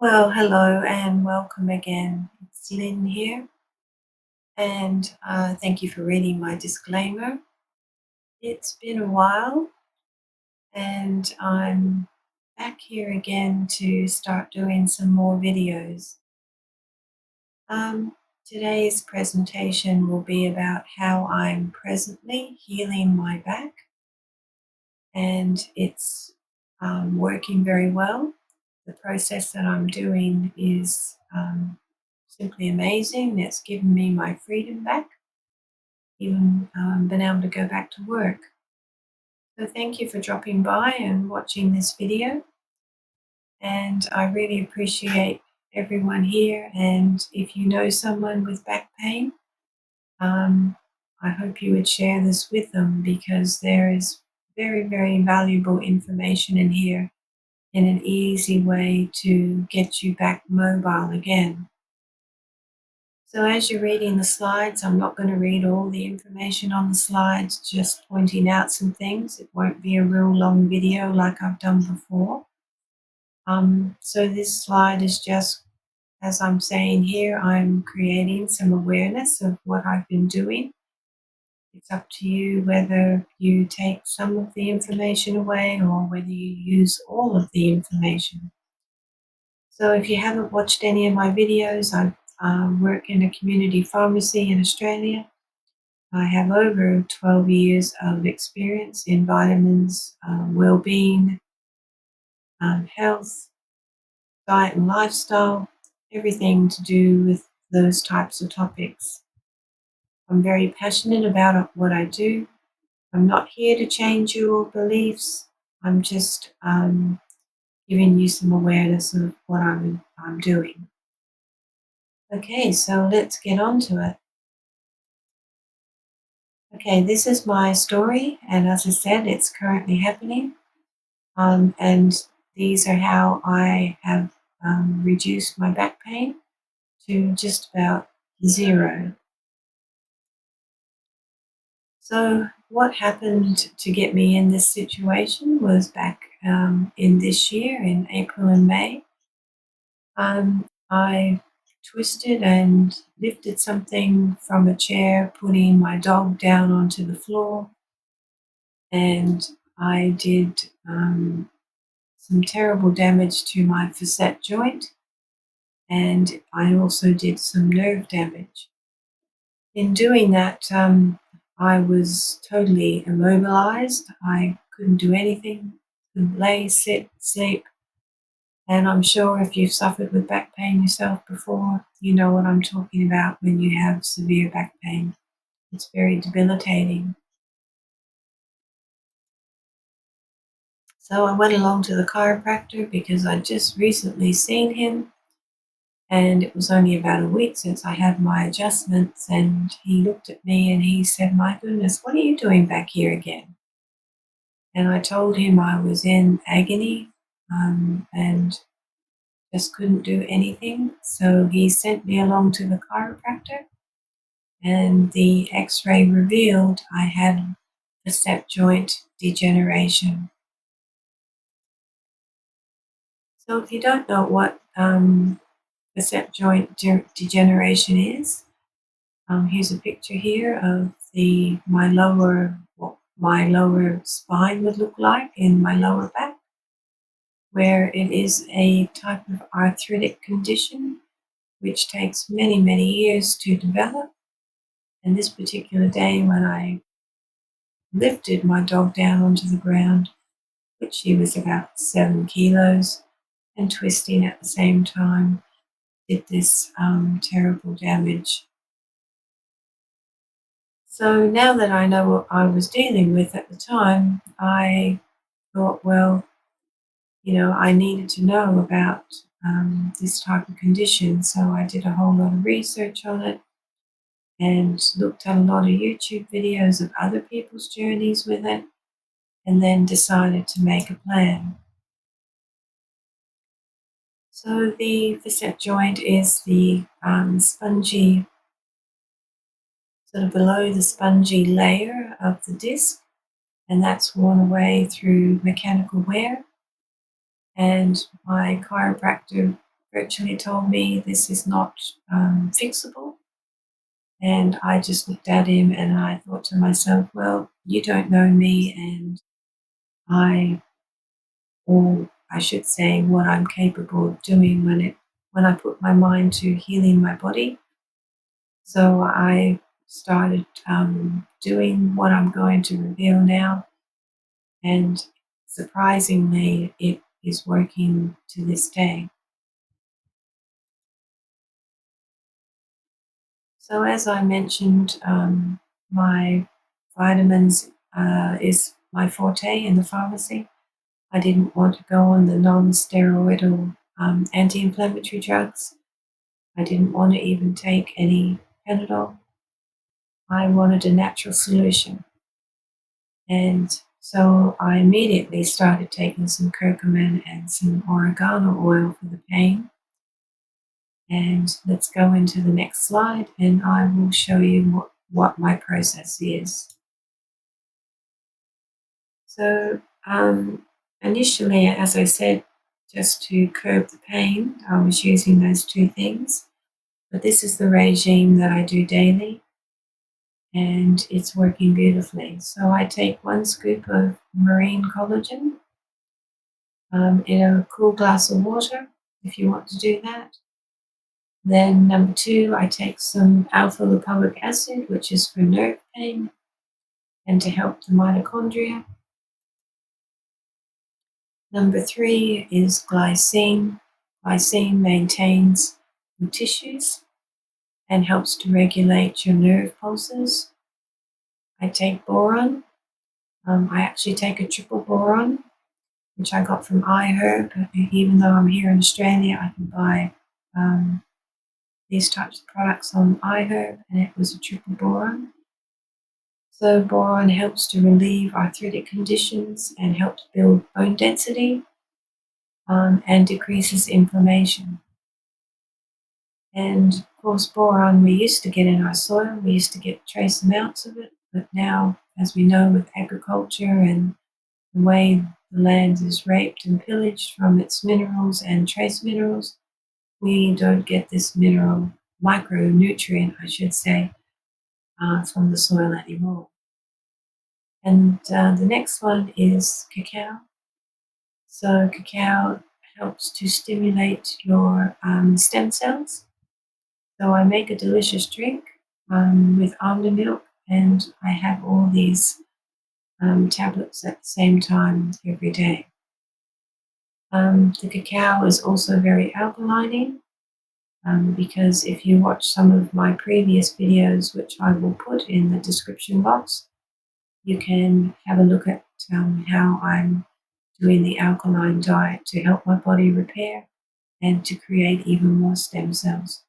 Well, hello and welcome again. It's Lynn here, and thank you for reading my disclaimer. It's been a while, and I'm back here again to start doing some more videos. Um, Today's presentation will be about how I'm presently healing my back, and it's working very well. The process that I'm doing is simply amazing. It's given me my freedom back, even been able to go back to work. So thank you for dropping by and watching this video. And I really appreciate everyone here. And if you know someone with back pain, um, I hope you would share this with them because there is very, very valuable information in here in an easy way to get you back mobile again. So as you're reading the slides, I'm not going to read all the information on the slides, just pointing out some things. It won't be a real long video like I've done before. So this slide is just, as I'm saying here, I'm creating some awareness of what I've been doing. It's up to you whether you take some of the information away or whether you use all of the information. So if you haven't watched any of my videos, I work in a community pharmacy in Australia. I have over 12 years of experience in vitamins, well-being, health, diet and lifestyle, everything to do with those types of topics. I'm very passionate about what I do. I'm not here to change your beliefs. I'm just giving you some awareness of what I'm doing. Okay, so let's get on to it. Okay, this is my story, and as I said, it's currently happening. And these are how I have reduced my back pain to just about zero. So, what happened to get me in this situation was back in this year, in April and May. I twisted and lifted something from a chair, putting my dog down onto the floor, and I did some terrible damage to my facet joint, and I also did some nerve damage. In doing that, I was totally immobilized. I couldn't do anything, couldn't lay, sit, sleep. And I'm sure if you've suffered with back pain yourself before, you know what I'm talking about when you have severe back pain. It's very debilitating. So I went along to the chiropractor because I'd just recently seen him, and it was only about a week since I had my adjustments, and he looked at me and he said, "My goodness, what are you doing back here again?" And I told him I was in agony and just couldn't do anything. So he sent me along to the chiropractor, and the x-ray revealed I had facet joint degeneration. So if you don't know what facet joint degeneration is, here's a picture here of what my lower spine would look like in my lower back, where it is a type of arthritic condition which takes many, many years to develop. And this particular day when I lifted my dog down onto the ground, which she was about 7 kilos, and twisting at the same time, did this terrible damage. So now that I know what I was dealing with at the time, I thought, well, I needed to know about this type of condition. So I did a whole lot of research on it and looked at a lot of YouTube videos of other people's journeys with it, and then decided to make a plan. So the facet joint is the spongy, sort of below the spongy layer of the disc, and that's worn away through mechanical wear. And my chiropractor virtually told me this is not fixable. And I just looked at him and I thought to myself, well, you don't know me, and I, or I should say, what I'm capable of doing when I put my mind to healing my body. So I started doing what I'm going to reveal now, and surprisingly, it is working to this day. So as I mentioned, my vitamins is my forte in the pharmacy. I didn't want to go on the non-steroidal anti-inflammatory drugs. I didn't want to even take any Panadol. I wanted a natural solution. And so I immediately started taking some curcumin and some oregano oil for the pain. And let's go into the next slide and I will show you what my process is. So initially, as I said, just to curb the pain, I was using those two things. But this is the regime that I do daily, and it's working beautifully. So I take 1 scoop of marine collagen in a cool glass of water, if you want to do that. Then number 2, I take some alpha lipoic acid, which is for nerve pain and to help the mitochondria. Number 3 is glycine. Glycine maintains your tissues and helps to regulate your nerve pulses. I take boron. I actually take a triple boron, which I got from iHerb. Even though I'm here in Australia, I can buy these types of products on iHerb, and it was a triple boron. So boron helps to relieve arthritic conditions and helps build bone density and decreases inflammation. And of course, boron we used to get in our soil. We used to get trace amounts of it, but now, as we know, with agriculture and the way the land is raped and pillaged from its minerals and trace minerals, we don't get this mineral, micronutrient, I should say, from the soil anymore. And the next one is cacao. So cacao helps to stimulate your stem cells. So I make a delicious drink with almond milk, and I have all these tablets at the same time every day. The cacao is also very alkalining because if you watch some of my previous videos, which I will put in the description box, you can have a look at how I'm doing the alkaline diet to help my body repair and to create even more stem cells.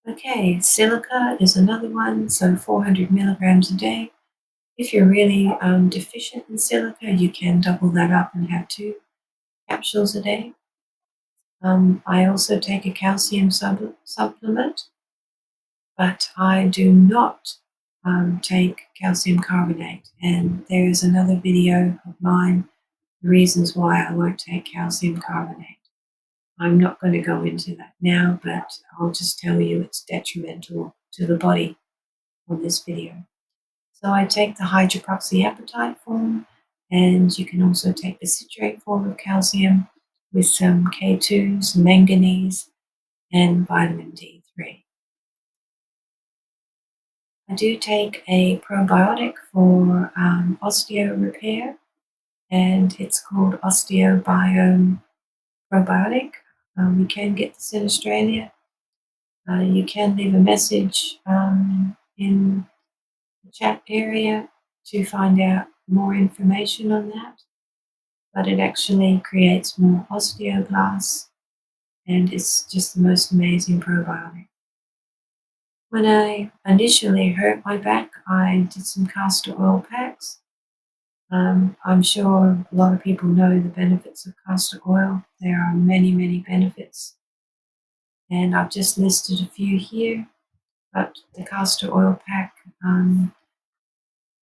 Okay, silica is another one, so 400 milligrams a day. If you're really deficient in silica, you can double that up and have 2 capsules a day. I also take a calcium supplement, but I do not take calcium carbonate. And there is another video of mine, the reasons why I won't take calcium carbonate. I'm not going to go into that now, but I'll just tell you it's detrimental to the body on this video. So I take the hydroxyapatite form, and you can also take the citrate form of calcium with some K2, some manganese, and vitamin D3. I do take a probiotic for osteo repair, and it's called Osteobiome Probiotic. You can get this in Australia. You can leave a message in the chat area to find out more information on that. But it actually creates more osteoblasts, and it's just the most amazing probiotic. When I initially hurt my back, I did some castor oil packs. I'm sure a lot of people know the benefits of castor oil. There are many, many benefits, and I've just listed a few here. But the castor oil pack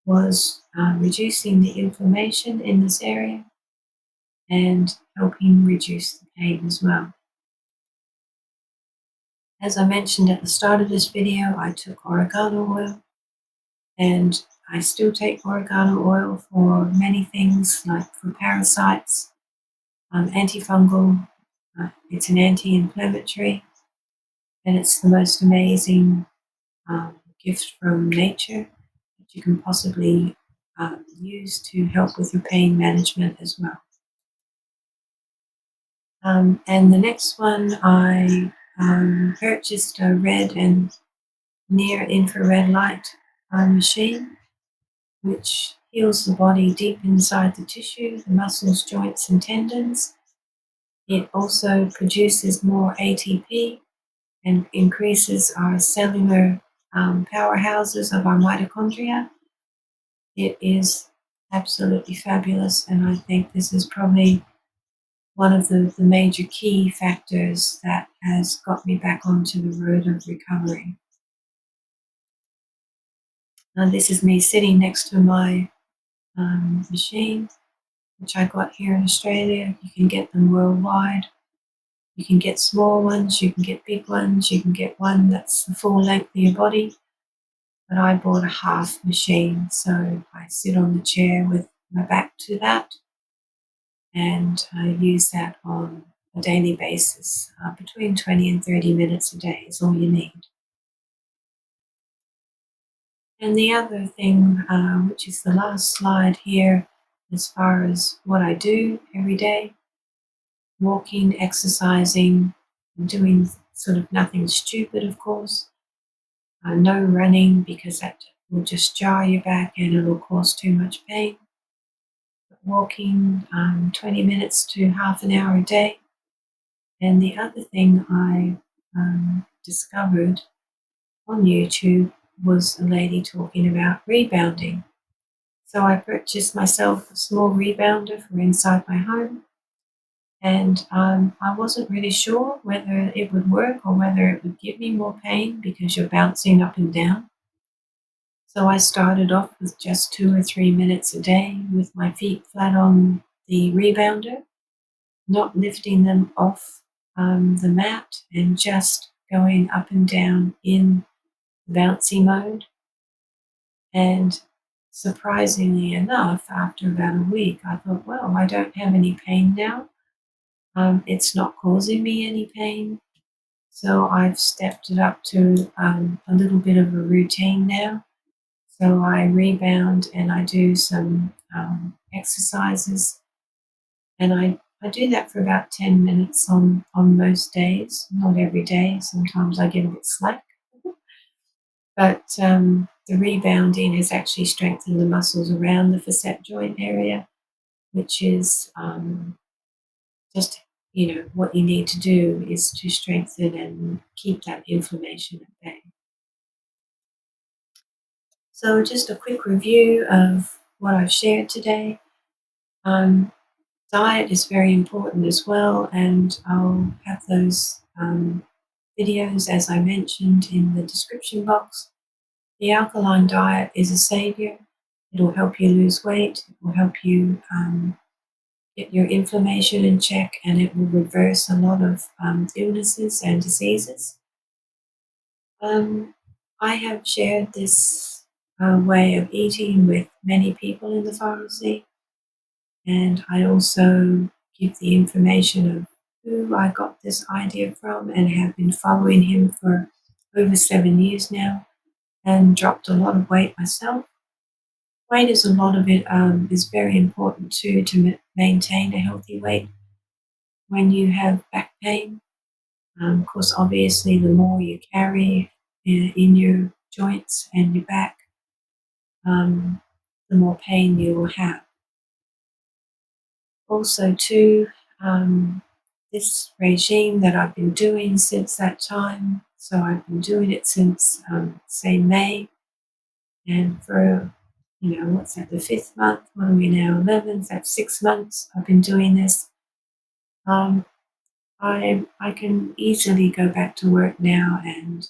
was reducing the inflammation in this area, and helping reduce the pain as well. As I mentioned at the start of this video, I took oregano oil, and I still take oregano oil for many things, like for parasites, antifungal. It's an anti-inflammatory, and it's the most amazing gift from nature that you can possibly use to help with your pain management as well. And the next one, I purchased a red and near infrared light machine, which heals the body deep inside the tissue, the muscles, joints, and tendons. It also produces more ATP and increases our cellular powerhouses of our mitochondria. It is absolutely fabulous, and I think this is probably one of the major key factors that has got me back onto the road of recovery. Now, this is me sitting next to my machine, which I got here in Australia. You can get them worldwide. You can get small ones, you can get big ones, you can get one that's the full length of your body. But I bought a half machine, so I sit on the chair with my back to that, and I use that on a daily basis. Between 20 and 30 minutes a day is all you need. And the other thing, which is the last slide here, as far as what I do every day, walking, exercising, doing sort of nothing stupid, of course. No running, because that will just jar your back and it will cause too much pain. But walking 20 minutes to half an hour a day. And the other thing I discovered on YouTube was a lady talking about rebounding. So I purchased myself a small rebounder for inside my home. And I wasn't really sure whether it would work or whether it would give me more pain because you're bouncing up and down. So I started off with just 2 or 3 minutes a day with my feet flat on the rebounder, not lifting them off the mat, and just going up and down in bouncy mode. And surprisingly enough, after about a week, I thought, well, I don't have any pain now. It's not causing me any pain. So I've stepped it up to a little bit of a routine now. So I rebound and I do some exercises, and I do that for about 10 minutes on most days, not every day. Sometimes I get a bit slack. But the rebounding has actually strengthened the muscles around the facet joint area, which is just, what you need to do is to strengthen and keep that inflammation at bay. So just a quick review of what I've shared today. Diet is very important as well, and I'll have those videos, as I mentioned, in the description box. The alkaline diet is a savior. It will help you lose weight. It will help you get your inflammation in check, and it will reverse a lot of illnesses and diseases. I have shared this way of eating with many people in the pharmacy, and I also give the information of who I got this idea from, and have been following him for over 7 years now, and dropped a lot of weight myself. Weight is a lot of it is very important too, to maintain a healthy weight when you have back pain. Of course, obviously, the more you carry in your joints and your back, the more pain you will have. Also, too, this regime that I've been doing since that time, so I've been doing it since, say, May, and for, what's that, the 5th month? What are we now, 11th? That's 6 months I've been doing this. I can easily go back to work now, and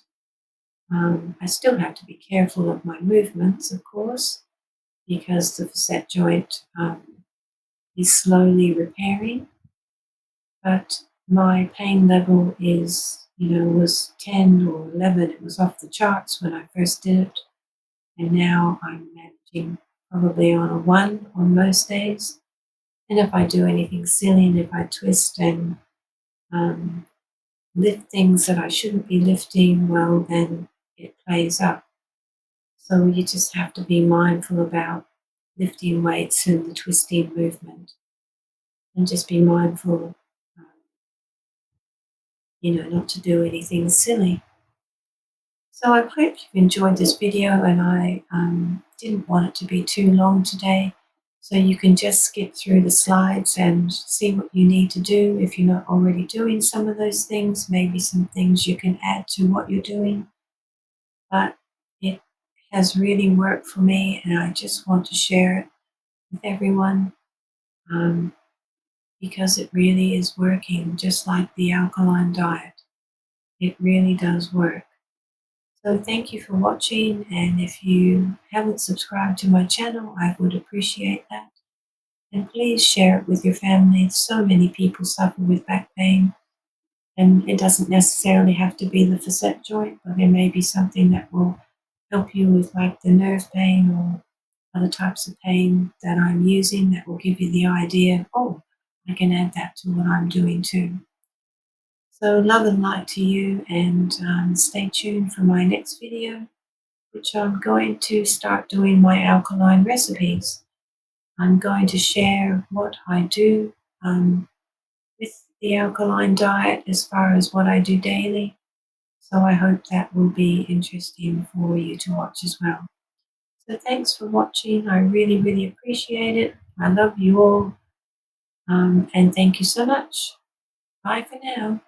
I still have to be careful of my movements, of course, because the facet joint, is slowly repairing, but my pain level was 10 or 11. It was off the charts when I first did it, and now I'm managing probably on a 1 on most days. And if I do anything silly and if I twist and um, lift things that I shouldn't be lifting, well, then it plays up. So you just have to be mindful about lifting weights and the twisting movement, and just be mindful, um, not to do anything silly. So I hope you've enjoyed this video, and I didn't want it to be too long today. So you can just skip through the slides and see what you need to do if you're not already doing some of those things. Maybe some things you can add to what you're doing. But it has really worked for me, and I just want to share it with everyone um, because it really is working, just like the alkaline diet. It really does work. So thank you for watching, and if you haven't subscribed to my channel, I would appreciate that. And please share it with your family. So many people suffer with back pain, and it doesn't necessarily have to be the facet joint, but there may be something that will help you with like the nerve pain or other types of pain that I'm using that will give you the idea, oh, I can add that to what I'm doing too. So love and light to you, and stay tuned for my next video, which I'm going to start doing my alkaline recipes. I'm going to share what I do with the alkaline diet as far as what I do daily. So I hope that will be interesting for you to watch as well. So thanks for watching. I really, really appreciate it. I love you all. And thank you so much. Bye for now.